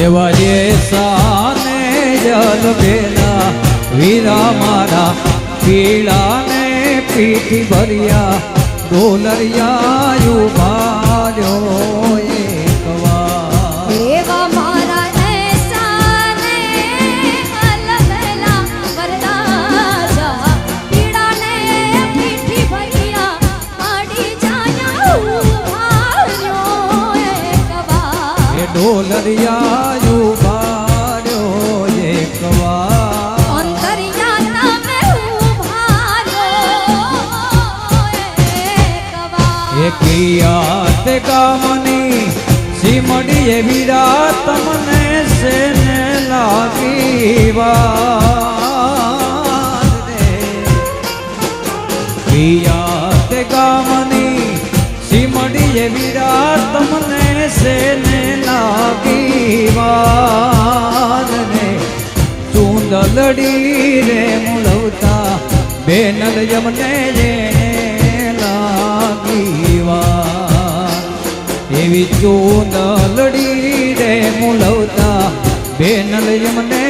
એવા જે સાને જલ બેલા વીરા મારા પીળાને પીઠી ભર્યા ડોલરિયા ઉભાર્યો એક વાર એવા મારા એસાને અલગલા વરરાજા પીડાને પીઠી ભર્યા આડી જાયા ઉભાર્યો એક વાર એ ડોલરિયા ઉભાર્યો એક વાર અંતરિયા તમે ઉભાર્યો એક વાર એකිયા તે કામની સીમડી એ વીરા તમને સેને લાગી વાર રે પિયા તે કામની સીમડી એ વીરા તમને સેને લાગી વાર રે ચૂંદલડી રે મુળવતા બેનલ જમને લાગી વાર એવી ચૂંદલડી રે મુળવતા બેનલ જમને